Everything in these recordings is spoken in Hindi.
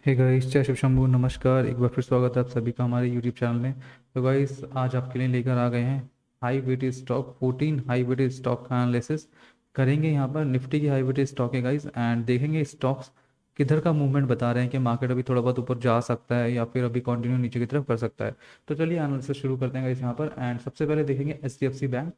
हे गाइस, जय शिव शंभू। नमस्कार, एक बार फिर स्वागत है आप सभी का हमारे यूट्यूब चैनल में। तो गाइस, आज आपके लिए लेकर आ गए हैं high weightage stock 14 high weightage stock का एनालिसिस करेंगे। यहाँ पर निफ्टी की हाई वेटेज स्टॉक है गाइस, एंड देखेंगे स्टॉक्स किधर का मूवमेंट बता रहे हैं कि मार्केट अभी थोड़ा बहुत ऊपर जा सकता है या फिर अभी कंटिन्यू नीचे की तरफ कर सकता है। तो चलिए एनालिसिस शुरू करते हैं गाइस यहाँ पर। एंड सबसे पहले देखेंगे HDFC बैंक।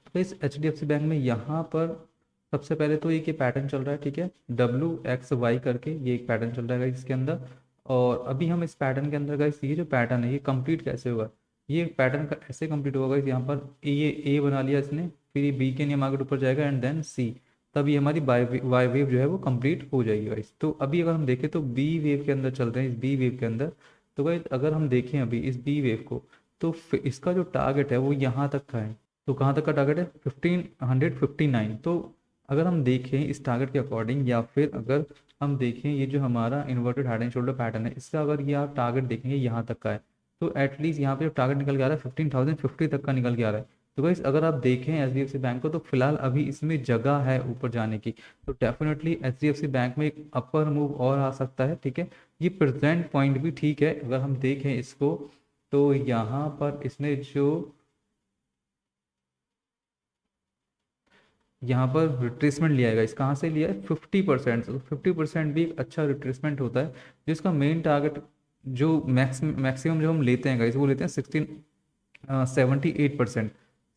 तो इस HDFC बैंक में यहाँ पर सबसे पहले तो एक ये पैटर्न चल रहा है, ठीक है, WXY करके ये एक पैटर्न चल रहा है इसके अंदर। और अभी हम इस पैटर्न के अंदर गाइस, ये जो पैटर्न है ये कंप्लीट कैसे होगा, ये पैटर्न का ऐसे कंप्लीट होगा गाइस। यहाँ पर ये ए बना लिया इसने, फिर ये बी के लिए मार्केट ऊपर जाएगा एंड देन सी, तब ये हमारी वाई वेव जो है वो कंप्लीट हो जाएगी गाइस। तो अभी अगर हम देखें तो बी वेव के अंदर चलते हैं, इस बी वेव के अंदर। तो गाइस अगर हम देखें अभी इस बी वेव को, तो इसका जो टारगेट है वो यहाँ तक का है। तो कहाँ तक का टारगेट है? 1559। तो अगर हम देखें इस टारगेट के अकॉर्डिंग, या फिर अगर हम देखें ये जो हमारा inverted head and shoulder pattern है, इसका अगर ये आप टारगेट देखेंगे यहाँ तक का है, तो एटलीस्ट यहाँ पे जो टारगेट निकल के आ रहा है 15,050 तक का निकल के आ रहा है। तो गाइस अगर आप देखें HDFC बैंक को, तो फिलहाल अभी इसमें जगह है ऊपर जाने की। तो डेफिनेटली HDFC बैंक में एक अपर मूव और आ सकता है, ठीक है। ये प्रेजेंट पॉइंट भी ठीक है अगर हम देखें इसको। तो यहाँ पर इसने जो यहाँ पर रिट्रेसमेंट लिया है, इस कहाँ से लिया है? 50%। तो 50% भी एक अच्छा रिट्रेसमेंट होता है। जिसका मेन टारगेट जो मैक्सिमम जो हम लेते हैं गाइस, वो लेते हैं 78%,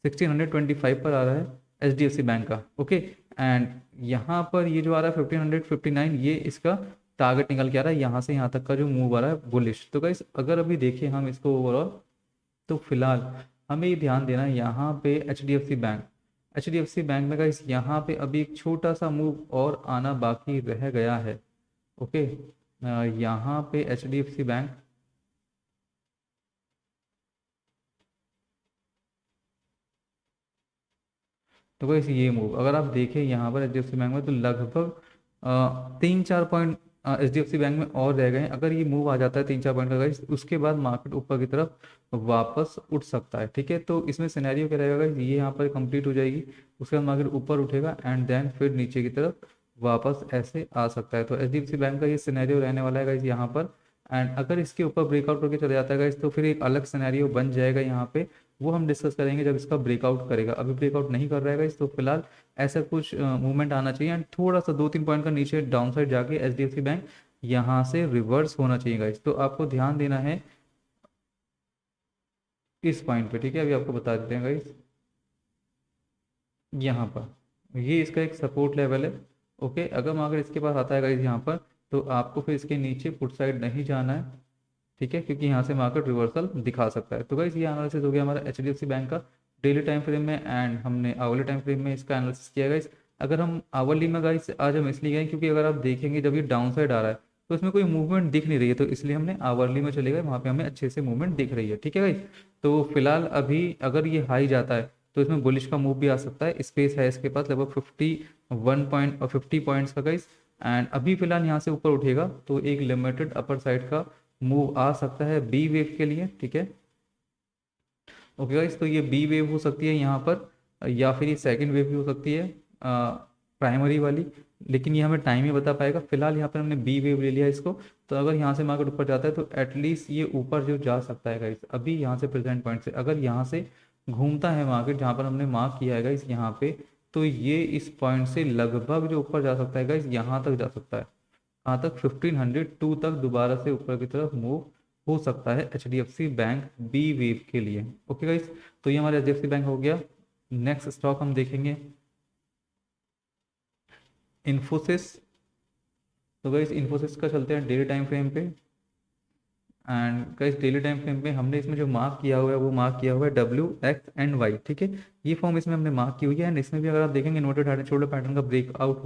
1625 पर आ रहा है HDFC बैंक का, ओके। एंड यहाँ पर ये जो आ रहा है 1559, ये इसका टारगेट निकल के आ रहा है यहाँ से यहाँ तक का जो मूव आ रहा है बुलिश। तो गाइस अगर अभी देखें हम इसको ओवरऑल, तो फिलहाल हमें ये ध्यान देना है यहाँ पे H D F C bank में गाइस, यहाँ पे अभी एक छोटा सा मूव और आना बाकी रह गया है, ओके। यहाँ पे HDFC बैंक, तो गाइस ये मूव अगर आप देखें यहाँ पर HDFC बैंक में, तो लगभग 3-4 पॉइंट HDFC बैंक में और रह गए हैं। अगर ये मूव आ जाता है 3-4 पॉइंट का गाइस, उसके बाद मार्केट ऊपर की तरफ वापस उठ सकता है, ठीक है। तो इसमें सिनेरियो क्या रहेगा गाइस, ये यहाँ पर कंप्लीट हो जाएगी, उसके बाद मार्केट ऊपर उठेगा एंड देन फिर नीचे की तरफ वापस ऐसे आ सकता है। तो HDFC बैंक का ये सिनेरियो रहने वाला है गाइस यहाँ पर। एंड अगर इसके ऊपर ब्रेकआउट करके चले जाता है गाइस, तो फिर एक अलग सिनेरियो बन जाएगा यहाँ पे। वो हम डिस्कस करेंगे जब इसका ब्रेकआउट करेगा। अभी ब्रेकआउट नहीं कर रहा है इस, तो फिलहाल ऐसा कुछ मूवमेंट आना चाहिए एंड थोड़ा सा 2-3 पॉइंट का नीचे डाउन साइड जाके HDFC बैंक यहाँ से रिवर्स होना चाहिए गाइस। तो आपको ध्यान देना है इस पॉइंट पे, ठीक है। अभी आपको बता देते हैं गाइस, यहाँ पर ये इसका एक सपोर्ट लेवल है, ओके। अगर मार्केट इसके पास आता है गाइस यहाँ पर, तो आपको फिर इसके नीचे पुट साइड नहीं जाना है, ठीक है, क्योंकि यहाँ से मार्केट रिवर्सल दिखा सकता है। तो गाइस ये एनालिसिस हो गया हमारा HDFC बैंक का डेली टाइम फ्रेम में, एंड हमने आवरली टाइम फ्रेम में इसका एनालिसिस किया गाइस। अगर हम आवरली में गाइस आज हम इसलिए गए क्योंकि अगर आप देखेंगे जब ये डाउन साइड आ रहा है, तो इसमें कोई मूवमेंट दिख नहीं रही है, तो इसलिए हमने आवरली में चले गए, वहाँ पे हमें अच्छे से मूवमेंट दिख रही है, ठीक है गाइस। तो फिलहाल अभी अगर ये हाई जाता है, तो इसमें बुलिश का मूव भी आ सकता है, स्पेस है इसके पास लगभग 50 पॉइंट्स का गाइस। एंड अभी फिलहाल यहाँ से ऊपर उठेगा तो एक लिमिटेड अपर साइड का मूव आ सकता है बी वेव के लिए, ठीक है, ओके गाइस। तो ये बी वेव हो सकती है यहाँ पर, या फिर ये सेकंड वेव भी हो सकती है प्राइमरी वाली, लेकिन ये हमें टाइम ही बता पाएगा। फिलहाल यहाँ पर हमने बी वेव ले लिया इसको। तो अगर यहाँ से मार्केट ऊपर जाता है, तो एटलीस्ट ये ऊपर जो जा सकता है गाइस, अभी यहाँ से प्रेजेंट पॉइंट से अगर यहाँ से घूमता है मार्केट जहाँ पर हमने मार्क किया है गाइस यहाँ पे, तो ये इस पॉइंट से लगभग जो ऊपर जा सकता है गाइस, यहाँ तक जा सकता है, कहाँ तक? 1502 तक दोबारा से ऊपर की तरफ मूव हो सकता है HDFC बैंक बी वेव के लिए, ओके गाइस। तो ये हमारा HDFC बैंक हो गया। नेक्स्ट स्टॉक हम देखेंगे इन्फोसिस। तो गाइस इन्फोसिस का चलते हैं डेली टाइम फ्रेम पे। And guys daily time frame पे हमने इसमें जो मार्क किया हुआ है, वो मार्क किया हुआ है WXNY, ठीक है। ये फॉर्म इसमें हमने मार्क की हुई है। एंड इसमें भी अगर आप देखेंगे inverted head and shoulder pattern का ब्रेक आउट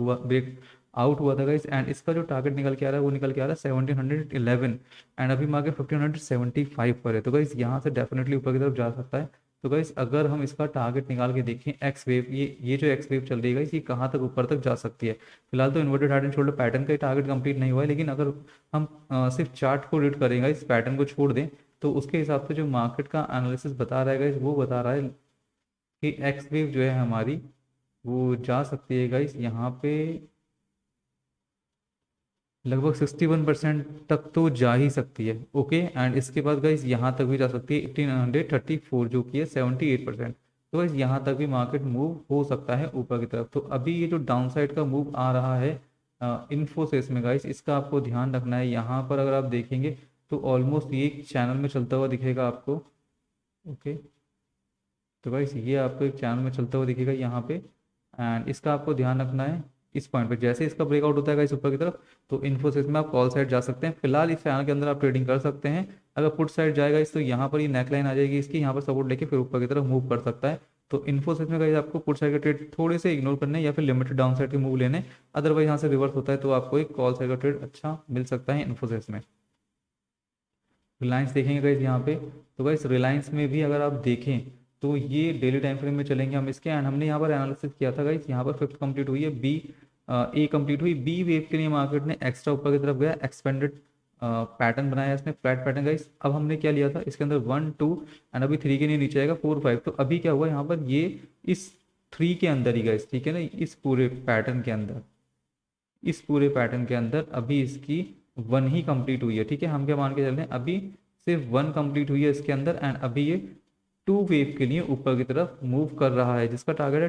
हुआ था गाइस। एंड इसका जो टारगेट निकल के आ रहा है, वो निकल के आ रहा है 1711, एंड अभी मार्केट 1575 पर है। तो गाइस यहाँ से डेफिनेटली ऊपर की तरफ जा सकता है। तो गाइस अगर हम इसका टारगेट निकाल के देखें एक्स वेव, ये जो एक्स वेव चल रही है गाइस, ये कहाँ तक ऊपर तक जा सकती है? फिलहाल तो inverted head and shoulder pattern का टारगेट कंप्लीट नहीं हुआ है, लेकिन अगर हम सिर्फ चार्ट को रीड करेंगे, इस पैटर्न को छोड़ दें, तो उसके हिसाब से जो मार्केट का एनालिसिस बता रहा है गाइस, वो बता रहा है कि एक्स वेव जो है हमारी, वो जा सकती है गाइस यहाँ पे लगभग 61% तक तो जा ही सकती है। ओके, एंड इसके बाद गाइस यहाँ तक भी जा सकती है 1834, जो कि है 78%। तो गाइस यहाँ तक भी मार्केट मूव हो सकता है ऊपर की तरफ। तो अभी ये जो डाउन साइड का मूव आ रहा है इन्फोसिस में गाइस, इसका आपको ध्यान रखना है। यहाँ पर अगर आप देखेंगे तो ऑलमोस्ट ये एक चैनल में चलता हुआ दिखेगा आपको। ओके, तो गाइस ये आपको एक चैनल में चलता हुआ दिखेगा यहाँ पे, एंड इसका आपको ध्यान रखना है। इस पॉइंट पे जैसे इसका ब्रेकआउट होता है गाइस ऊपर की तरफ, तो इन्फोसिस में आप कॉल साइड जा सकते हैं। फिलहाल इस चैनल के अंदर आप ट्रेडिंग कर सकते हैं। अगर पुट साइड जाएगा इस, तो यहाँ पर ये नेकलाइन आ जाएगी इसकी, यहाँ पर सपोर्ट लेके फिर ऊपर की तरफ मूव कर सकता है। तो इन्फोसिस में गाइस आपको पुट साइड का ट्रेड थोड़े से इग्नोर करने या फिर लिमिटेड डाउन साइड के मूव लेने। अदरवाइज यहाँ से रिवर्स होता है तो आपको एक कॉल साइड का ट्रेड अच्छा मिल सकता है इन्फोसिस में। रिलायंस देखेंगे गाइस यहाँ पे, तो गाइस रिलायंस में भी अगर आप देखें तो ये डेली टाइम फ्रेम में चलेंगे हम इसके, एंड हमने यहाँ पर एनालिसिस किया था गाइस। यहाँ पर फिफ्थ कंप्लीट हुई है, बी ए कंप्लीट हुई, बी वेव के लिए मार्केट ने एक्स्ट्रा ऊपर की तरफ गया, एक्सपेंडेड पैटर्न बनाया इसने, फ्लैट पैटर्न गाइस। अब हमने क्या लिया था इसके अंदर 1 2, एंड अभी 3 के लिए नीचे आएगा 4 5। तो अभी क्या हुआ यहाँ पर, ये इस 3 के अंदर ही गाइस, ठीक है ना, इस पूरे पैटर्न के अंदर, इस पूरे पैटर्न के अंदर अभी इसकी 1 ही कंप्लीट हुई है। ठीक है, हम क्या मान के चल रहे हैं, अभी सिर्फ 1 कंप्लीट हुई है इसके अंदर, एंड अभी ये 2 वेव के लिए ऊपर की तरफ मूव कर रहा है, जिसका टारगेट है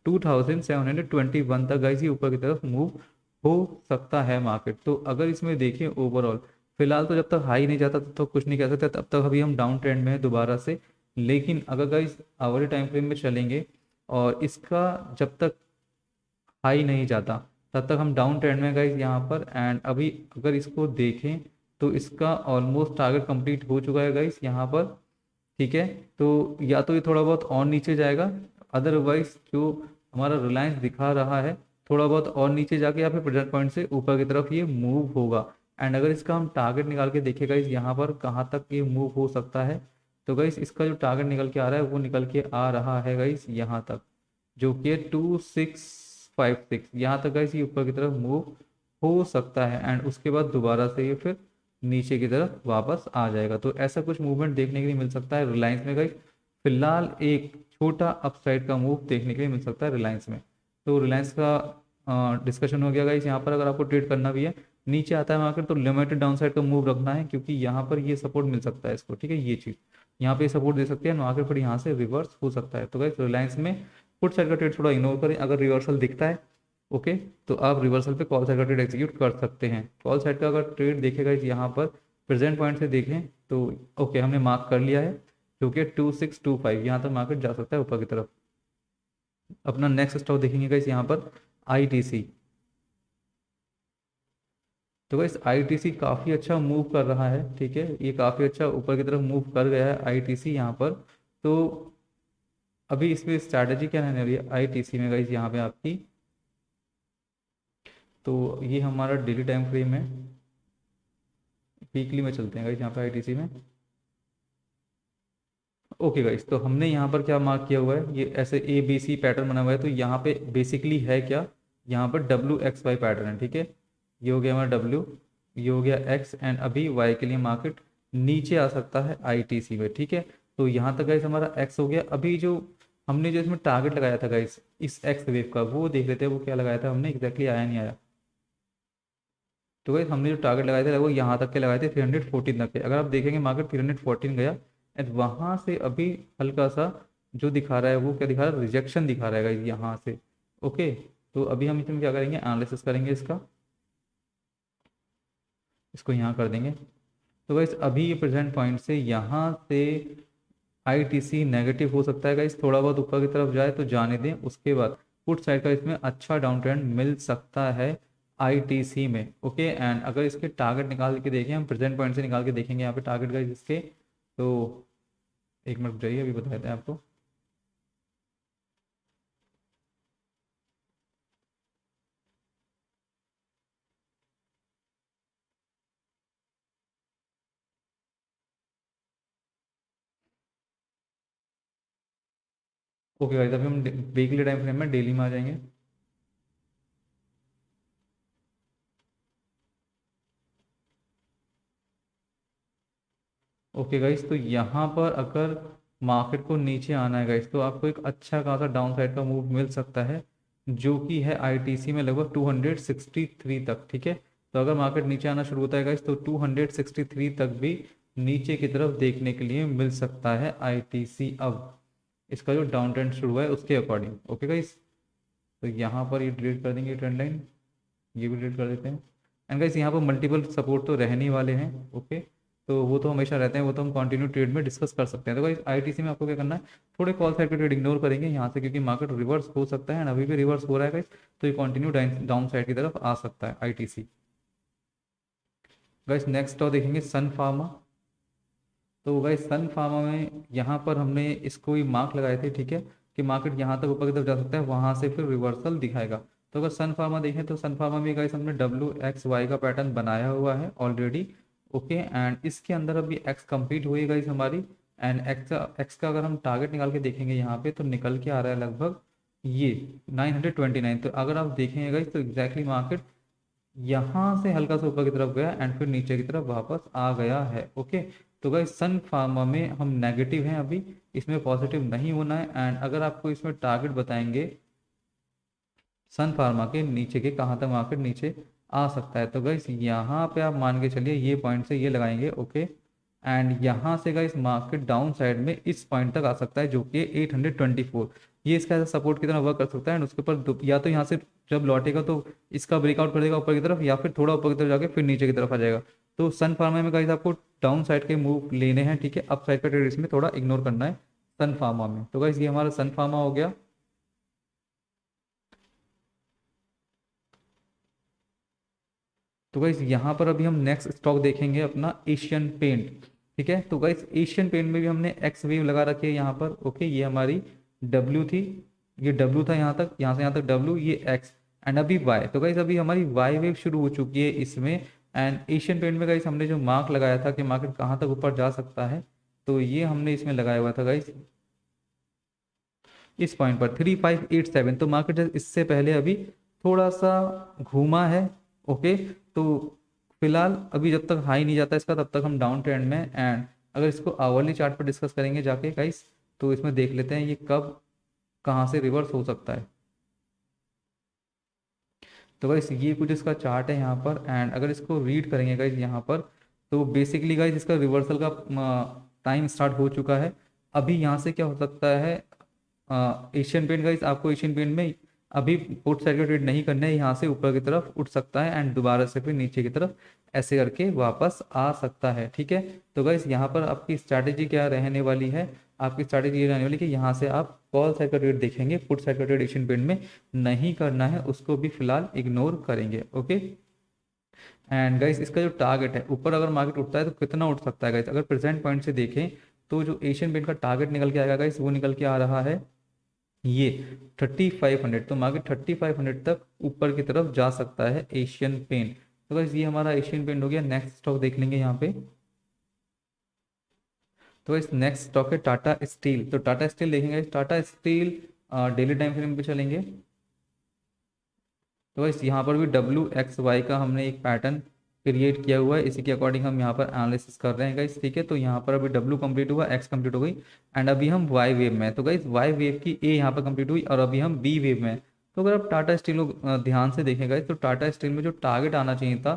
2721 तक गाइस, ये ऊपर की तरफ मूव हो सकता है मार्केट। तो अगर इसमें देखें ओवरऑल, फिलहाल तो जब तक हाई नहीं जाता तब तक कुछ नहीं कह सकते, तब तक अभी हम डाउन ट्रेंड में है दोबारा से। लेकिन अगर गाइस आवरली टाइम फ्रेम में चलेंगे और इसका जब तक हाई नहीं जाता तब तक हम डाउन ट्रेंड में गाइस यहाँ पर। एंड अभी अगर इसको देखें तो इसका ऑलमोस्ट टारगेट कंप्लीट हो चुका है गाइस यहाँ पर। ठीक है, तो या तो ये थोड़ा बहुत और नीचे जाएगा, अदरवाइज जो हमारा रिलायंस दिखा रहा है थोड़ा बहुत और नीचे जाके या फिर प्रेजेंट पॉइंट से ऊपर की तरफ ये मूव होगा। एंड अगर इसका हम टारगेट निकाल के देखें गाइस यहाँ पर कहाँ तक ये मूव हो सकता है, तो गाइस इसका जो टारगेट निकल के आ रहा है वो निकल के आ रहा है गाइस यहाँ तक, जो कि है 2656। यहाँ तक गाइस ये ऊपर की तरफ मूव हो सकता है, एंड उसके बाद दोबारा से ये फिर नीचे की तरफ वापस आ जाएगा। तो ऐसा कुछ मूवमेंट देखने के लिए मिल सकता है रिलायंस में गाइस। फिलहाल एक छोटा अपसाइड का मूव देखने के लिए मिल सकता है रिलायंस में। तो रिलायंस का डिस्कशन हो गया गाइस। यहाँ पर अगर आपको ट्रेड करना भी है, नीचे आता है मार्केट तो लिमिटेड डाउन साइड का मूव रखना है, क्योंकि यहाँ पर ये सपोर्ट मिल सकता है इसको। ठीक है, ये चीज़ यहाँ पे सपोर्ट दे सकती है, मार्केट पर यहाँ से रिवर्स हो सकता है। तो गाइस रिलायंस में पुट साइड का ट्रेड थोड़ा इग्नोर करें, अगर रिवर्सल दिखता है ओके, तो आप रिवर्सल पे कॉल साइड का ट्रेड एग्जीक्यूट कर सकते हैं। कॉल साइड का अगर ट्रेड देखेगा यहाँ पर प्रेजेंट पॉइंट से देखें तो ओके, हमने मार्क कर लिया है, जो कि 2625, यहाँ तक मार्केट जा सकता है ऊपर की तरफ। अपना नेक्स्ट स्टॉक देखेंगे गाइस यहाँ पर आईटीसी। तो गाइस आईटीसी काफ़ी अच्छा मूव कर रहा है। ठीक है, ये काफ़ी अच्छा ऊपर की तरफ मूव कर गया है आईटीसी यहाँ पर। तो अभी इसमें स्ट्रैटेजी क्या रहने वाली है आईटीसी में गाइस यहाँ पे आपकी, तो ये हमारा डेली टाइम फ्रेम है, वीकली में चलते हैं गाइस यहाँ पे आईटीसी में। ओके गाइस, तो हमने यहाँ पर क्या मार्क किया हुआ है, ये ऐसे ए बी सी पैटर्न बना हुआ है। तो यहाँ पे बेसिकली है क्या, यहाँ पर डब्ल्यू एक्स वाई पैटर्न है। ठीक है, ये हो गया हमारा डब्ल्यू, ये हो गया एक्स, एंड अभी वाई के लिए मार्केट नीचे आ सकता है आईटीसी में। ठीक है, तो यहाँ तक गाइस हमारा एक्स हो गया। अभी जो हमने जो इसमें टारगेट लगाया था गाइस इस एक्स वेव का, वो देख लेते हैं वो क्या लगाया था हमने, एग्जैक्टली आया नहीं आया। तो गाइस हमने जो टारगेट लगाए थे वो यहाँ तक के लगाए थे 314 तक के। अगर आप देखेंगे मार्केट 314 गया, एंड वहाँ से अभी हल्का सा जो दिखा रहा है वो क्या दिखा रहा है, रिजेक्शन दिखा रहा है गाइस यहाँ से। ओके, तो अभी हम इसमें क्या करेंगे, एनालिसिस करेंगे इसका, इसको यहाँ कर देंगे। तो गाइस अभी ये प्रेजेंट पॉइंट से यहाँ से आईटीसी नेगेटिव हो सकता है गाइस, थोड़ा बहुत ऊपर की तरफ जाए तो जाने दें, उसके बाद पुट साइड का इसमें अच्छा डाउन ट्रेंड मिल सकता है आईटीसी में। ओके, एंड अगर इसके टारगेट निकाल के देखें, हम प्रेजेंट पॉइंट से निकाल के देखेंगे यहाँ पे टारगेट गाइस इसके, तो एक मिनट जाइए अभी बता देते हैं आपको। ओके गाइस, अभी हम वीकली टाइम फ्रेम में डेली में आ जाएंगे। ओके गाइस, तो यहाँ पर अगर मार्केट को नीचे आना है गाइस, तो आपको एक अच्छा खासा डाउन साइड का मूव मिल सकता है, जो कि है आईटीसी में लगभग 263 तक। ठीक है, तो अगर मार्केट नीचे आना शुरू होता है गाइस तो 263 तक भी नीचे की तरफ देखने के लिए मिल सकता है आईटीसी। अब इसका जो डाउन ट्रेंड शुरू हुआ है उसके अकॉर्डिंग। ओके गाइस, तो यहाँ पर ये डिलीट कर देंगे ट्रेंड लाइन, ये भी डिलीट कर देते हैं। एंड गाइस यहाँ पर मल्टीपल सपोर्ट तो रहने ही वाले हैं। ओके, तो वो तो हमेशा रहते हैं, वो तो हम कंटिन्यू ट्रेड में डिस्कस कर सकते हैं। तो गाइस आईटीसी में आपको क्या करना है, थोड़े कॉल साइड के ट्रेड इग्नोर करेंगे यहाँ से, क्योंकि मार्केट रिवर्स हो सकता है एंड अभी भी रिवर्स हो रहा है गाइस, तो ये कंटिन्यू डाउन साइड की तरफ आ सकता है आईटीसी। गाइस नेक्स्ट और देखेंगे सन फार्मा। तो गाइस सन फार्मा में यहाँ पर हमने इसको ही मार्क लगाए थे, ठीक है, कि मार्केट यहाँ तक ऊपर की तरफ जा सकता है, वहां से फिर रिवर्सल दिखाएगा। तो अगर सन फार्मा देखें तो सन फार्मा में गाइस हमने WXY का पैटर्न बनाया हुआ है ऑलरेडी। ओके, एंड इसके अंदर अभी एक्स कंप्लीट हुई गाइस हमारी, एंड एक्स का अगर हम टारगेट निकाल के देखेंगे यहाँ पे तो निकल के आ रहा है लगभग ये 929। तो अगर आप देखेंगे गाइस तो एग्जैक्टली मार्केट यहाँ से हल्का सा ऊपर की तरफ गया एंड फिर नीचे की तरफ वापस आ गया है। ओके, तो गाइस सन फार्मा में हम नेगेटिव हैं अभी, इसमें पॉजिटिव नहीं होना है। एंड अगर आपको इसमें टारगेट बताएंगे सन फार्मा के नीचे के कहाँ तक मार्केट नीचे आ सकता है, तो गाइस यहाँ पे आप मान के चलिए ये पॉइंट से ये लगाएंगे। ओके, एंड यहाँ से गाइस मार्केट डाउन साइड में इस पॉइंट तक आ सकता है जो कि 824, ये इसका ऐसा सपोर्ट की तरह वर्क कर सकता है। एंड उसके ऊपर या तो यहाँ से जब लौटेगा तो इसका ब्रेकआउट कर देगा ऊपर की तरफ, या फिर थोड़ा ऊपर की तरफ जाके फिर नीचे की तरफ आ जाएगा। तो सन फार्मा में गाइस आपको डाउन साइड के मूव लेने हैं, ठीक है, अप साइड का ट्रेड इसमें थोड़ा इग्नोर करना है सन फार्मा में। तो गाइस ये हमारा सन फार्मा हो गया। तो गाइस यहाँ पर अभी हम नेक्स्ट स्टॉक देखेंगे अपना एशियन पेंट। ठीक है, तो गाइस एशियन पेंट में भी हमने एक्स वेव लगा रखी है यहाँ पर। ओके, ये हमारी डब्ल्यू थी, ये डब्ल्यू था यहाँ तक, यहाँ से यहाँ तक डब्ल्यू, ये एक्स, एंड अभी वाई। तो गाइस अभी हमारी वाई वेव शुरू हो चुकी है इसमें। एंड एशियन पेंट में गाइस हमने जो मार्क लगाया था कि मार्केट कहाँ तक ऊपर जा सकता है, तो ये हमने इसमें लगाया हुआ था गाइस इस पॉइंट पर 3587। तो मार्केट इससे पहले अभी थोड़ा सा घूमा है। ओके, तो फिलहाल अभी जब तक हाई नहीं जाता इसका तब तक हम डाउन ट्रेंड में। एंड अगर इसको आवरली चार्ट पर डिस्कस करेंगे जाके गाइस, तो इसमें देख लेते हैं ये कब कहाँ से रिवर्स हो सकता है। तो गाइस ये कुछ इसका चार्ट है यहाँ पर, एंड अगर इसको रीड करेंगे गाइस यहाँ पर, तो बेसिकली गाइस इसका रिवर्सल का टाइम स्टार्ट हो चुका है। अभी यहाँ से क्या हो सकता है, एशियन पेंट गाइस आपको एशियन पेंट में अभी पुट साइड का ट्रेड नहीं करना है, यहाँ से ऊपर की तरफ उठ सकता है एंड दोबारा से फिर नीचे की तरफ ऐसे करके वापस आ सकता है। ठीक है, तो गाइस यहाँ पर आपकी स्ट्रैटेजी क्या रहने वाली है, आपकी स्ट्रैटेजी ये रहने वाली कि यहाँ से आप कॉल साइड का ट्रेड देखेंगे, पुट साइड का ट्रेड एशियन पेंट में नहीं करना है, उसको भी फिलहाल इग्नोर करेंगे। ओके, एंड गाइस इसका जो टारगेट है ऊपर अगर मार्केट उठता है तो कितना उठ सकता है गाइस, अगर प्रेजेंट पॉइंट से देखें तो जो एशियन पेंट का टारगेट निकल के आएगा गाइस वो निकल के आ रहा है ये 3500। तो मार्केट 3500 तक ऊपर की तरफ जा सकता है एशियन पेंट। तो गाइस ये हमारा एशियन पेंट हो गया। नेक्स्ट स्टॉक देख लेंगे यहाँ पे। तो इस नेक्स्ट स्टॉक है टाटा स्टील। तो टाटा स्टील देखेंगे, Tata steel daily time frame पे चलेंगे। तो इस यहाँ पर भी WXY का हमने एक पैटर्न क्रिएट किया हुआ है, इसी के अकॉर्डिंग हम यहाँ पर एनालिसिस कर रहे हैं गाइस। ठीक है, तो यहाँ पर अभी W कंप्लीट हुआ, X कंप्लीट हो गई, एंड अभी हम Y वेव में। तो गाइस Y वेव की A यहाँ पर कंप्लीट हुई और अभी हम B वेव में। तो अगर आप टाटा स्टील को ध्यान से देखें गाइस, तो टाटा स्टील में जो टारगेट आना चाहिए था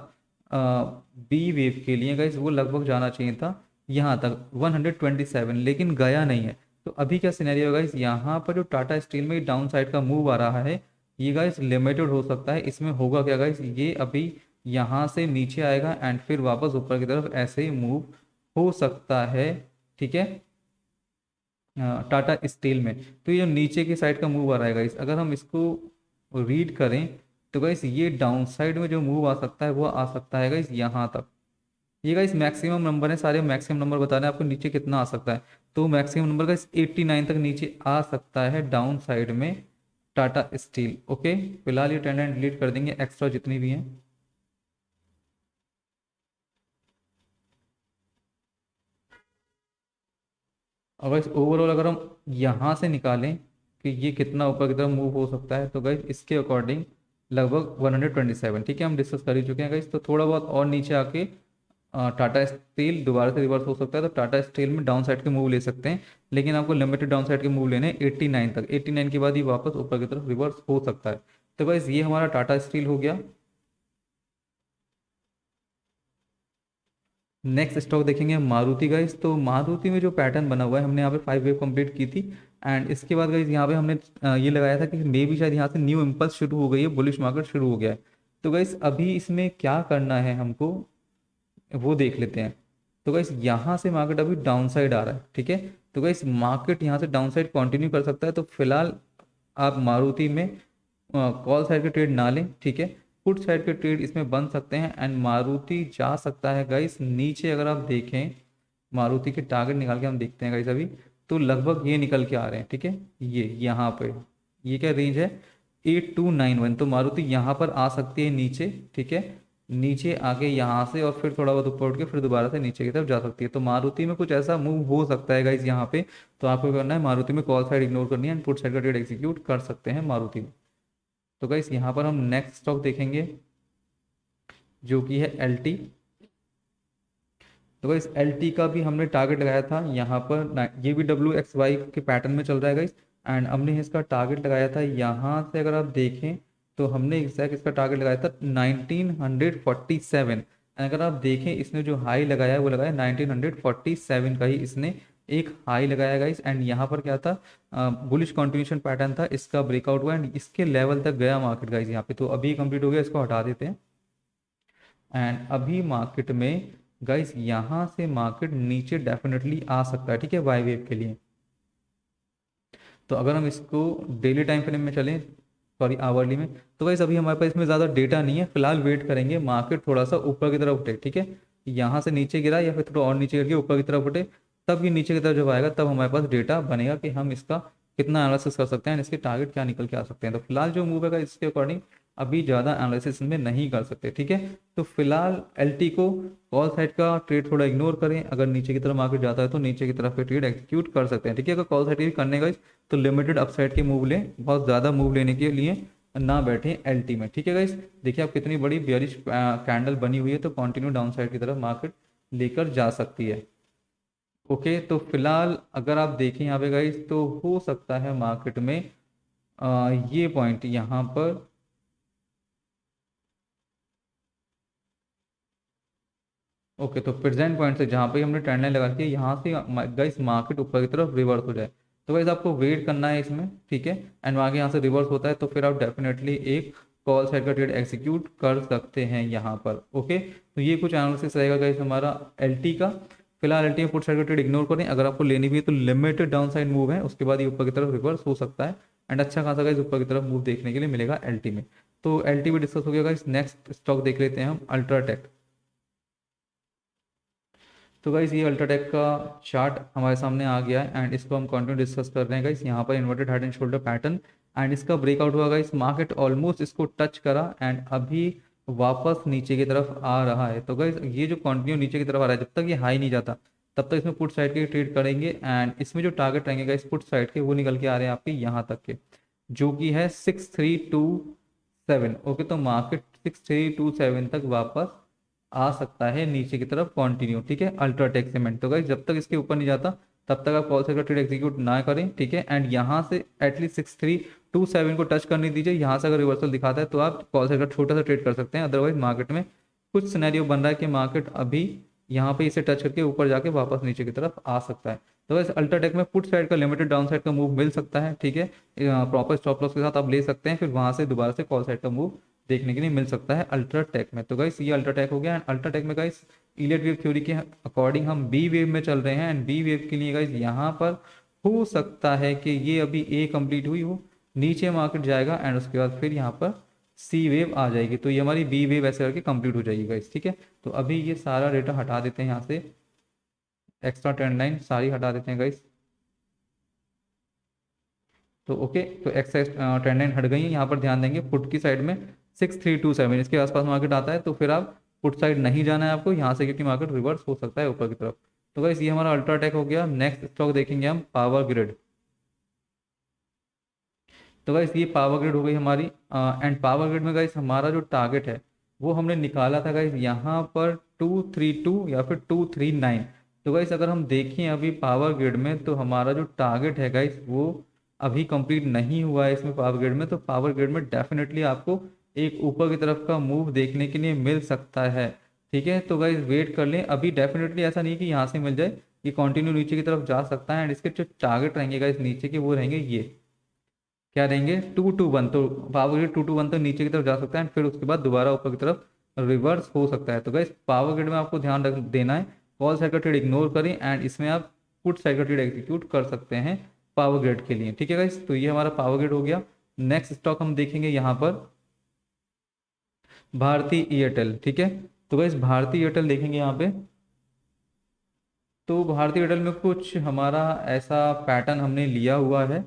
B वेव के लिए गाइस, वो लगभग जाना चाहिए था यहाँ तक 127, लेकिन गया नहीं है। तो अभी क्या सिनेरियो है गाइस, यहाँ पर जो टाटा स्टील में डाउन साइड का मूव आ रहा है ये गाइस लिमिटेड हो सकता है। इसमें होगा क्या गाइस, ये अभी यहाँ से नीचे आएगा एंड फिर वापस ऊपर की तरफ ऐसे ही मूव हो सकता है। ठीक है, टाटा स्टील में तो ये जो नीचे की साइड का मूव आ रहा है गाइस, अगर हम इसको रीड करें तो गाइस ये डाउन साइड में जो मूव आ सकता है वो आ सकता है गाइस यहाँ तक। ये गाइस मैक्सिमम नंबर है, सारे मैक्सिमम नंबर बता रहे हैं आपको नीचे कितना आ सकता है। तो मैक्सिमम नंबर गाइस 89 तक नीचे आ सकता है डाउन साइड में टाटा स्टील। ओके, फिलहाल ये ट्रेंड लाइन डिलीट कर देंगे एक्स्ट्रा जितनी भी हैं। और गाइस ओवरऑल अगर हम यहाँ से निकालें कि ये कितना ऊपर की तरफ मूव हो सकता है, तो गाइस इसके अकॉर्डिंग लगभग 127। ठीक है, हम डिस्कस कर ही चुके हैं गाइस। तो थोड़ा बहुत और नीचे आके टाटा स्टील दोबारा से रिवर्स हो सकता है, तो टाटा स्टील में डाउन साइड के मूव ले सकते हैं, लेकिन आपको लिमिटेड डाउन साइड के मूव लेने 89 तक। 89 के बाद ही वापस ऊपर की तरफ रिवर्स हो सकता है। तो गाइस ये हमारा टाटा स्टील हो गया। नेक्स्ट स्टॉक देखेंगे मारुति गाइस। तो मारुति में जो पैटर्न बना हुआ है, हमने यहाँ पे 5 वेव कंप्लीट की थी। एंड इसके बाद गाइस यहाँ पे हमने ये लगाया था कि मे भी शायद यहाँ से न्यू इम्पल्स शुरू हो गई है, बुलिश मार्केट शुरू हो गया है। तो गाइस अभी इसमें क्या करना है हमको, वो देख लेते हैं। तो गाइस यहाँ से मार्केट अभी डाउन साइड आ रहा है, ठीक है। तो गाइस मार्केट यहाँ से डाउन साइड कंटिन्यू कर सकता है। तो फिलहाल आप मारुति में कॉल साइड के ट्रेड ना लें, ठीक है। पुट साइड के ट्रेड इसमें बन सकते हैं। एंड मारुति जा सकता है गाइस नीचे। अगर आप देखें मारुति के टारगेट निकाल के हम देखते हैं गाइस अभी, तो लगभग ये निकल के आ रहे हैं, ठीक है। ये यहाँ पे ये क्या रेंज है, 8291। तो मारुति यहाँ पर आ सकती है नीचे, ठीक है। नीचे आके यहाँ से और फिर थोड़ा बहुत ऊपर उठ के फिर दोबारा से नीचे की तरफ जा सकती है। तो मारुति में कुछ ऐसा मूव हो सकता है गाइस यहाँ पे। तो आपको क्या करना है, मारुति में कॉल साइड इग्नोर करनी है एंड पुट साइड का ट्रेड एग्जीक्यूट कर सकते हैं मारुति में। तो गाइस यहाँ पर हम नेक्स्ट स्टॉक देखेंगे जो कि है एल टी। तो गाइस एल टी का भी हमने टारगेट लगाया था यहाँ पर, ये भी डब्ल्यू एक्स वाई के पैटर्न में चल रहा है गाइस। एंड हमने इसका टारगेट लगाया था यहाँ से, अगर आप देखें तो हमने एग्जैक्ट इसका टारगेट लगाया था 1947। एंड अगर आप देखें इसने जो हाई लगाया है वो लगाया 1947 का ही इसने एक हाई लगाया गाइस। एंड यहाँ पर क्या था, बुलिश कंटिन्यूशन पैटर्न था, इसका ब्रेकआउट हुआ एंड इसके लेवल तक गया मार्केट गाइस यहाँ पे। तो अभी कंप्लीट हो गया, इसको हटा देते हैं। एंड अभी मार्केट में गाइस यहाँ से मार्केट नीचे डेफिनेटली आ सकता है, ठीक है, वाई वेव के लिए। तो अगर हम इसको डेली टाइम फ्रेम में चलें, सॉरी आवरली में, तो गाइस अभी हमारे पास इसमें ज़्यादा डेटा नहीं है। फिलहाल वेट करेंगे मार्केट थोड़ा सा ऊपर की तरफ उठे, ठीक है। यहाँ से नीचे गिरा या फिर थोड़ा और नीचे करके ऊपर की तरफ उठे, तब ये नीचे की तरफ जब आएगा तब हमारे पास डेटा बनेगा कि हम इसका कितना एनालिसिस कर सकते हैं, इसके टारगेट क्या निकल के आ सकते हैं। तो फिलहाल जो मूव है इसके अकॉर्डिंग अभी ज़्यादा एनालिसिस में नहीं कर सकते, ठीक है। तो फिलहाल एल को कॉल साइड का ट्रेड थोड़ा इग्नोर करें। अगर नीचे की तरफ मार्केट जाता है तो नीचे की तरफ के ट्रेड एग्जीक्यूट कर सकते हैं, ठीक है। अगर कॉल साइड की करने का तो लिमिटेड अपसाइड के मूव लें, बहुत ज़्यादा मूव लेने के लिए ना बैठे एल में, ठीक है गाइस। देखिए आप कितनी बड़ी बियरिश कैंडल बनी हुई है, तो कंटिन्यू डाउन साइड की तरफ मार्केट लेकर जा सकती है। ओके, तो फिलहाल अगर आप देखें यहाँ पे गाइस, तो हो सकता है मार्केट में ये पॉइंट यहाँ पर, ओके, तो प्रेजेंट पॉइंट से जहाँ पे हमने ट्रेंड लाइन लगा के यहाँ से गाइस मार्केट ऊपर की तरफ रिवर्स हो जाए, तो गाइस आपको वेट करना है इसमें, ठीक है। एंड आगे यहाँ से रिवर्स होता है तो फिर आप डेफिनेटली एक कॉल साइड का ट्रेड एग्जीक्यूट कर सकते हैं यहाँ पर। ओके, तो ये कुछ एनालिसिस रहेगा गाइस हमारा एल का। फिलहाल एल टी पुट साइड का ट्रेड इग्नोर करें। अगर आपको लेनी भी है तो लिमिटेड डाउन साइड मूव है, उसके बाद ये ऊपर की तरफ रिवर्स हो सकता है एंड अच्छा खासा गाइस ऊपर की तरफ मूव देखने के लिए मिलेगा एल में। तो एल भी डिस्कस हो गया गाइस। नेक्स्ट स्टॉक देख लेते हैं हम, अल्ट्राटेक। तो गाइस ये अल्ट्राटेक का चार्ट हमारे सामने आ गया है एंड इसको हम कंटिन्यू डिस्कस कर रहे हैं गाइस। यहाँ पर inverted head and shoulder pattern and इसका ब्रेकआउट हुआ गाइस, मार्केट ऑलमोस्ट इसको टच करा एंड अभी वापस नीचे की तरफ आ रहा है। तो गाइस ये जो कंटिन्यू नीचे की तरफ आ रहा है, जब तक ये हाई नहीं जाता तब तक इसमें पुट साइड के ट्रेड करेंगे। एंड इसमें जो टारगेट रहेंगे गाइस पुट साइड के, वो निकल के आ रहे हैं आपके यहाँ तक के, जो कि है 6327। ओके, तो मार्केट 6327 तक वापस आ सकता है नीचे की तरफ कंटिन्यू, ठीक है, अल्ट्राटेक सीमेंट। तो गाइस जब तक इसके ऊपर नहीं जाता तब तक आप कॉल साइड का ट्रेड एग्जीक्यूट ना करें, ठीक है। एंड यहाँ से एटलीस्ट 6327 को टच करने दीजिए। यहाँ से अगर रिवर्सल दिखाता है तो आप कॉल साइड का छोटा सा ट्रेड कर सकते हैं। अदरवाइज मार्केट में कुछ सिनेरियो बन रहा है कि मार्केट अभी यहाँ पे इसे टच करके ऊपर जाके वापस नीचे की तरफ आ सकता है। तो वैसे अल्ट्राटेक में पुट साइड का लिमिटेड डाउन साइड का मूव मिल सकता है, ठीक है। प्रॉपर स्टॉप लॉस के साथ आप ले सकते हैं, फिर वहां से दोबारा से कॉल साइड का मूव देखने के लिए मिल सकता है अल्ट्राटेक में। तो गाइस ये अल्ट्राटेक हो गया एंड अल्ट्राटेक में गाइस इलियट वेव थ्योरी के अकॉर्डिंग हम बी वेव में चल रहे हैं एंड बी वेव के लिए गाइस यहाँ पर हो सकता है कि ये अभी ए कंप्लीट हुई हो, नीचे मार्केट जाएगा एंड उसके बाद फिर यहाँ पर सी वेव आ जाएगी। तो ये हमारी बी वेव ऐसे करके कंप्लीट हो जाएगी गाइस, ठीक है। तो अभी ये सारा डेटा हटा देते हैं यहाँ से, एक्स्ट्रा ट्रेंड लाइन सारी हटा देते हैं गाइस। तो ओके, तो एक्साइज ट्रेंड लाइन हट गई है। यहाँ पर ध्यान देंगे पुट की साइड में 6327 इसके आसपास मार्केट आता है तो फिर आप पुट साइड नहीं जाना है आपको यहाँ से, क्योंकि मार्केट रिवर्स हो सकता है ऊपर की तरफ। तो गाइस ये हमारा अल्ट्राटेक हो गया। नेक्स्ट स्टॉक देखेंगे हम, पावर ग्रिड। तो गाइस ये पावर ग्रिड हो गई हमारी एंड पावर ग्रिड में गाइस हमारा जो टारगेट है वो हमने निकाला था गाइस यहाँ पर 232 या फिर 239। तो गाइस अगर हम देखें अभी पावर ग्रिड में, तो हमारा जो टारगेट है गाइस वो अभी कंप्लीट नहीं हुआ है इसमें पावर ग्रिड में। तो पावर ग्रिड में डेफिनेटली आपको एक ऊपर की तरफ का मूव देखने के लिए मिल सकता है, ठीक है। तो गाइस वेट कर लें, अभी डेफिनेटली ऐसा नहीं कि यहाँ से मिल जाए, ये कंटिन्यू नीचे की तरफ जा सकता है। एंड इसके जो टारगेट रहेंगे गाइस नीचे के, वो रहेंगे ये, क्या रहेंगे, 221। तो पावर ग्रिड 221 तो नीचे की तरफ जा सकता है, फिर उसके बाद दोबारा ऊपर की तरफ रिवर्स हो सकता है। तो गाइस पावर ग्रिड में आपको ध्यान रख देना है, कॉल साइड का ट्रेड इग्नोर करें, एंड इसमें आप पुट साइड का ट्रेड एग्जीक्यूट कर सकते हैं पावर ग्रिड के लिए। ठीक है गाइस, तो ये हमारा पावर ग्रिड हो गया। नेक्स्ट स्टॉक हम देखेंगे यहाँ पर भारती एयरटेल। ठीक है, तो गाइस भारती एयरटेल देखेंगे यहाँ पे। तो भारती एयरटेल में कुछ हमारा ऐसा पैटर्न हमने लिया हुआ है।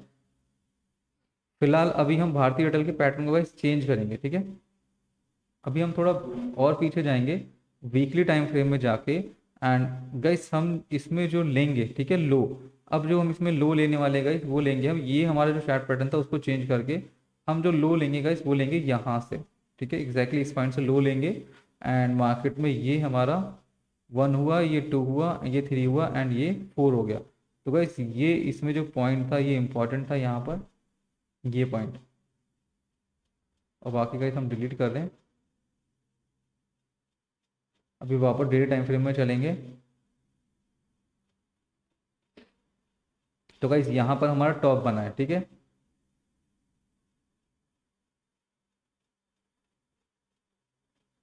फिलहाल अभी हम भारतीय एयरटेल के पैटर्न को गाइस चेंज करेंगे। ठीक है, अभी हम थोड़ा और पीछे जाएंगे वीकली टाइम फ्रेम में जाके, एंड गाइस हम इसमें जो लेंगे, ठीक है, लो, अब जो हम इसमें लो लेने वाले गाइस वो लेंगे हम, ये हमारा जो चार्ट पैटर्न था उसको चेंज करके हम जो लो लेंगे गाइस वो लेंगे यहाँ से। ठीक है, एग्जैक्टली इस पॉइंट से लो लेंगे, एंड मार्केट में ये हमारा 1 हुआ, ये 2 हुआ, ये 3 हुआ, एंड ये 4 हो गया। तो गाइस ये इसमें जो पॉइंट था ये इंपॉर्टेंट था यहाँ पर, ये पॉइंट। और बाकी गाइस हम डिलीट कर रहे हैं, अभी वापस डेली टाइम फ्रेम में चलेंगे। तो गाइस यहाँ पर हमारा टॉप बना है। ठीक है,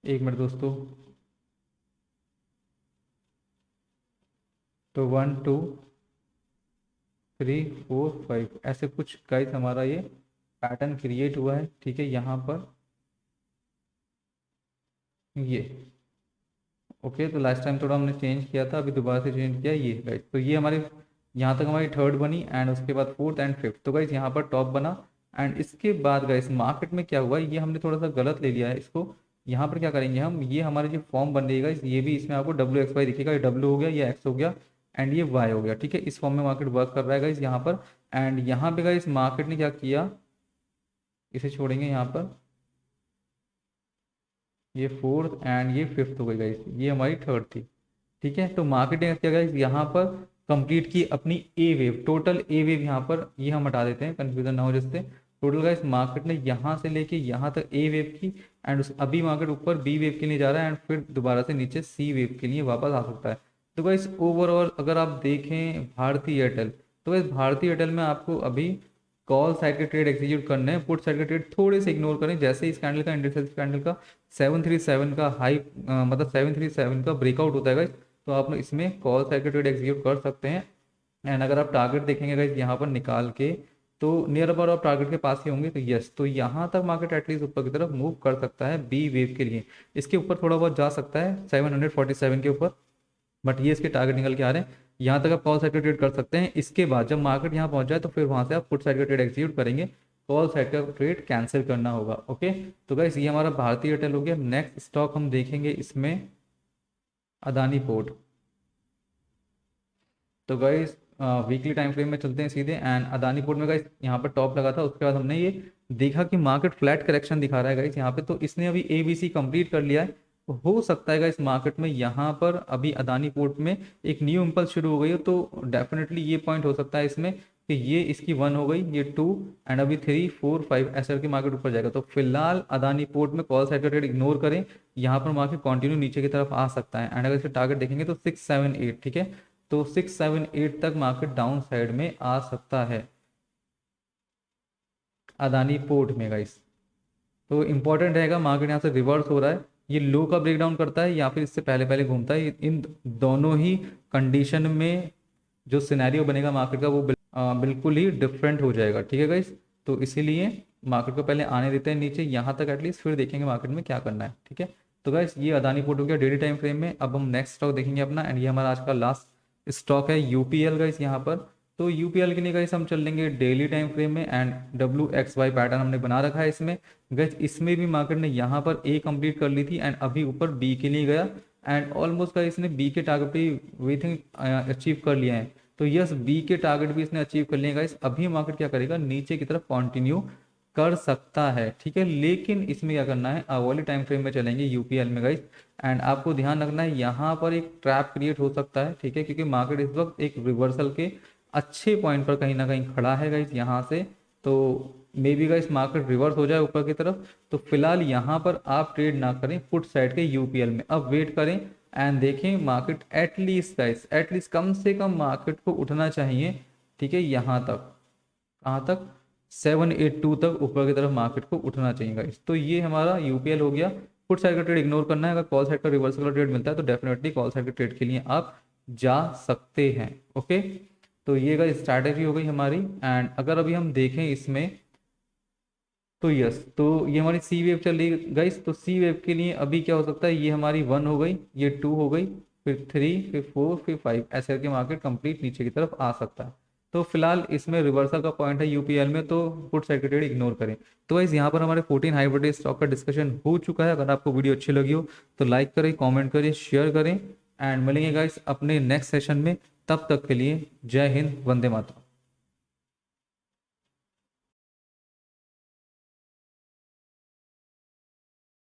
एक मिनट दोस्तों। तो 1 2 3 4 5 ऐसे कुछ गाइस हमारा ये पैटर्न क्रिएट हुआ है। ठीक है, यहाँ पर ये ओके। तो लास्ट टाइम थोड़ा हमने चेंज किया था, अभी दोबारा से चेंज किया ये गाइस। तो ये हमारी यहाँ तक हमारी थर्ड बनी, एंड उसके बाद फोर्थ एंड फिफ्थ। तो गाइस यहाँ पर टॉप बना, एंड इसके बाद गाइस मार्केट में क्या हुआ, ये हमने थोड़ा सा गलत ले लिया है इसको। यहाँ पर क्या करेंगे हम, ये हमारी जो फॉर्म बन रही है गाइस, ये भी इसमें आपको डब्ल्यू एक्स वाई दिखेगा, ये डब्ल्यू हो गया, ये एक्स हो गया, एंड ये वाई हो गया। ठीक है, इस फॉर्म में मार्केट वर्क कर रहा है गाइस यहाँ पर। एंड यहाँ पे गाइस मार्केट ने क्या किया, इसे छोड़ेंगे यहाँ पर, ये फोर्थ एंड ये फिफ्थ हो गई गाइस, ये हमारी थर्ड थी। ठीक है, तो मार्केट ने क्या गाइस यहाँ पर कंप्लीट की अपनी ए वेव, टोटल ए वेव यहाँ पर, ये हम हटा देते हैं कंफ्यूजन ना हो जिससे। टोटल गाइस मार्केट ने यहाँ से लेके यहाँ तक ए वेव की, एंड उस अभी मार्केट ऊपर बी वेव के लिए जा रहा है, एंड फिर दोबारा से नीचे सी वेव के लिए वापस आ सकता है। तो गाइस ओवरऑल अगर आप देखें भारती एयरटेल, तो गाइस भारती एयरटेल में आपको अभी कॉल साइड के ट्रेड एग्जीक्यूट करने हैं, पुट साइड के ट्रेड थोड़े से इग्नोर करें। जैसे इस कैंडल का, इंडिसेस कैंडल का 737 का हाई, मतलब 737 का ब्रेकआउट होता है गाइस, तो आप लोग इसमें कॉल साइड के ट्रेड एग्जीक्यूट कर सकते हैं। एंड अगर आप टारगेट देखेंगे गाइस यहाँ पर निकाल के, तो नियर अबाउट आप टारगेट के पास ही होंगे। तो यस, तो यहाँ तक मार्केट एटलीस्ट ऊपर की तरफ मूव कर सकता है बी वेव के लिए। इसके ऊपर थोड़ा बहुत जा सकता है 747 के ऊपर, बट ये इसके टारगेट निकल के आ रहे हैं। यहाँ तक आप कॉल साइड का ट्रेड कर सकते हैं। इसके बाद जब मार्केट यहाँ पहुंच जाए तो फिर वहां से आप पुट साइड का ट्रेड एग्जीक्यूट करेंगे, कॉल साइड का ट्रेड कैंसिल करना होगा। ओके, तो गाइस ये हमारा भारतीय एयरटेल हो गया। नेक्स्ट स्टॉक हम देखेंगे इसमें अदानी पोर्ट। तो गाइस वीकली टाइम फ्रेम में चलते हैं सीधे, एंड अदानी पोर्ट में गाइस यहाँ पर टॉप लगा था, उसके बाद हमने ये देखा कि मार्केट फ्लैट करेक्शन दिखा रहा है गाइस यहाँ पे, तो इसने अभी एबीसी कंप्लीट कर लिया है। तो हो सकता है गाइस मार्केट में यहाँ पर अभी अदानी पोर्ट में एक न्यू इम्पल्स शुरू हो गई हो, तो डेफिनेटली ये पॉइंट हो सकता है इसमें कि ये इसकी 1 हो गई, ये 2, एंड अभी 3 4 5 ऐसे करके मार्केट ऊपर जाएगा। तो फिलहाल अदानी पोर्ट में कॉल साइड का ट्रेड इग्नोर करें, यहाँ पर मार्केट कंटिन्यू नीचे की तरफ आ सकता है। एंड अगर इसका टारगेट देखेंगे तो 678। ठीक है, तो 678 तक मार्केट डाउन साइड में आ सकता है अदानी पोर्ट में गाइस। तो इंपॉर्टेंट रहेगा, मार्केट यहाँ से रिवर्स हो रहा है, ये लो का ब्रेकडाउन करता है या फिर इससे पहले पहले घूमता है, इन दोनों ही कंडीशन में जो सिनेरियो बनेगा मार्केट का वो बिल्कुल ही डिफरेंट हो जाएगा। ठीक है गाइस, तो इसीलिए मार्केट को पहले आने देते हैं नीचे यहाँ तक एटलीस्ट, फिर देखेंगे मार्केट में क्या करना है। ठीक है, तो गाइस ये अदानी पोर्ट हो गया डेली टाइम फ्रेम में। अब हम नेक्स्ट स्टॉक देखेंगे अपना, एंड ये हमारा आज का लास्ट स्टॉक है यूपीएल गाइस यहाँ पर। तो यूपीएल के लिए गाइस हम चल लेंगे डेली टाइम फ्रेम में, and W X Y pattern हमने बना रखा है इसमें गाइस। इसमें भी मार्केट ने यहाँ पर ए कंप्लीट कर ली थी, एंड अभी ऊपर बी के लिए गया, एंड ऑलमोस्ट गाइस इसने बी के टारगेट पे वी थिंक अचीव कर लिया है। तो यस, बी के टारगेट भी इसने अचीव कर लिए गाइस। अभी मार्केट क्या करेगा, नीचे की तरफ कंटिन्यू कर सकता है। ठीक है, लेकिन इसमें क्या करना है, अवली टाइम फ्रेम में चलेंगे यूपीएल में गाइस, एंड आपको ध्यान रखना है यहाँ पर एक ट्रैप क्रिएट हो सकता है। ठीक है, क्योंकि मार्केट इस वक्त एक रिवर्सल के अच्छे पॉइंट पर कहीं ना कहीं खड़ा है गाइस यहाँ से। तो may be guys market reverse हो जाए ऊपर की तरफ, तो फिलहाल यहाँ पर आप ट्रेड ना करें पुट साइड के यूपीएल में, अब वेट करें एंड देखें मार्केट एटलीस्ट गाइस, एटलीस्ट कम से कम मार्केट को उठना चाहिए, ठीक है, यहाँ तक, कहाँ तक, 782 तक ऊपर की तरफ मार्केट को उठना चाहिए गाइस। तो ये हमारा यूपीएल हो गया। पुट साइड का ट्रेड इग्नोर करना है, अगर कॉल साइड का रिवर्सल का ट्रेड मिलता है तो डेफिनेटली कॉल साइड के ट्रेड के लिए आप जा सकते हैं। ओके, तो ये गाइस स्ट्रैटेजी हो गई हमारी। एंड अगर अभी हम देखें इसमें तो यस, तो ये हमारी सी वेव चल रही है गाइस। तो सी वेव के लिए अभी क्या हो सकता है, ये हमारी 1 हो गई, ये 2 हो गई, फिर 3, फिर 4, फिर 5, ऐसे करके मार्केट कंप्लीट नीचे की तरफ आ सकता है। तो फिलहाल इसमें रिवर्सल का पॉइंट है यूपीएल में, तो पुट साइड का ट्रेड इग्नोर करें। तो गाइस यहाँ पर हमारे 14 हाइब्रिड स्टॉक का डिस्कशन हो चुका है। अगर आपको वीडियो अच्छी लगी हो तो लाइक करें, कॉमेंट करें, शेयर करें, एंड मिलेंगे गाइस अपने नेक्स्ट सेशन में। तब तक के लिए जय हिंद, वंदे मातरम।